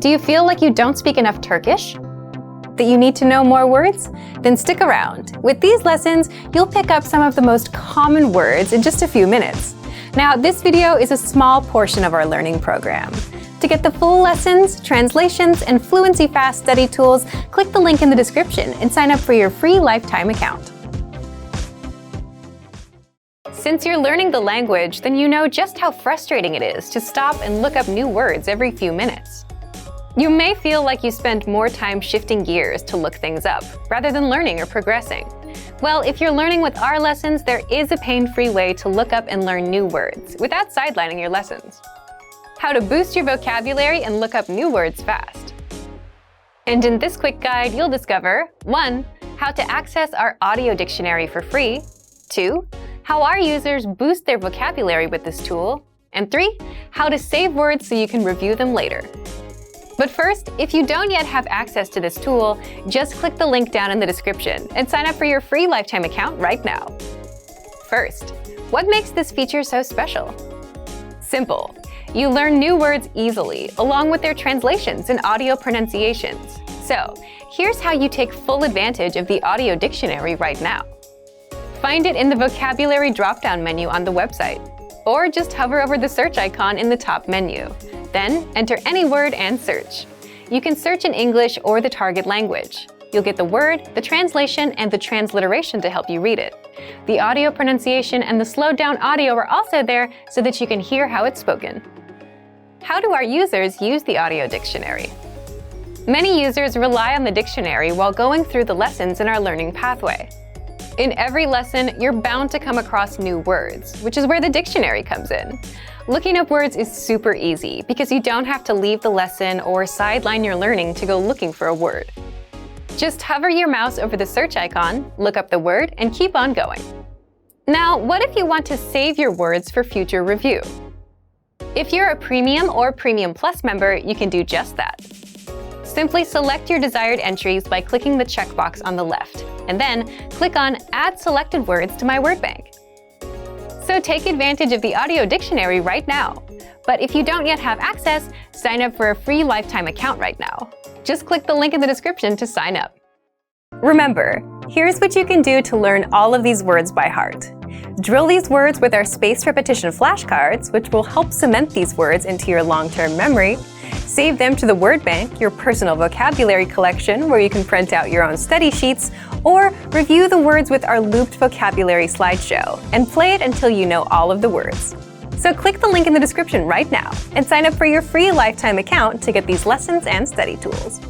Do you feel like you don't speak enough Turkish? That you need to know more words? Then stick around. With these lessons, you'll pick up some of the most common words in just a few minutes. Now, this video is a small portion of our learning program. To get the full lessons, translations, and fluency fast study tools, click the link in the description and sign up for your free lifetime account. Since you're learning the language, then you know just how frustrating it is to stop and look up new words every few minutes. You may feel like you spend more time shifting gears to look things up, rather than learning or progressing. Well, if you're learning with our lessons, there is a pain-free way to look up and learn new words without sidelining your lessons. How to boost your vocabulary and look up new words fast. And in this quick guide, you'll discover 1. How to access our audio dictionary for free. 2. How our users boost their vocabulary with this tool. And 3. How to save words so you can review them later. But first, if you don't yet have access to this tool, just click the link down in the description and sign up for your free lifetime account right now. First, what makes this feature so special? Simple. You learn new words easily, along with their translations and audio pronunciations. So, here's how you take full advantage of the audio dictionary right now. Find it in the vocabulary drop-down menu on the website, or just hover over the search icon in the top menu. Then enter any word and search. You can search in English or the target language. You'll get the word, the translation, and the transliteration to help you read it. The audio pronunciation and the slowed down audio are also there so that you can hear how it's spoken. How do our users use the audio dictionary? Many users rely on the dictionary while going through the lessons in our learning pathway. In every lesson, you're bound to come across new words, which is where the dictionary comes in. Looking up words is super easy because you don't have to leave the lesson or sideline your learning to go looking for a word. Just hover your mouse over the search icon, look up the word, and keep on going. Now, what if you want to save your words for future review? If you're a Premium or Premium Plus member, you can do just that. Simply select your desired entries by clicking the checkbox on the left, and then click on Add Selected Words to My Word Bank. So take advantage of the audio dictionary right now. But if you don't yet have access, sign up for a free lifetime account right now. Just click the link in the description to sign up. Remember, here's what you can do to learn all of these words by heart. Drill these words with our spaced repetition flashcards, which will help cement these words into your long-term memory. Save them to the Word Bank, your personal vocabulary collection, where you can print out your own study sheets, or review the words with our looped vocabulary slideshow, and play it until you know all of the words. So click the link in the description right now and sign up for your free lifetime account to get these lessons and study tools.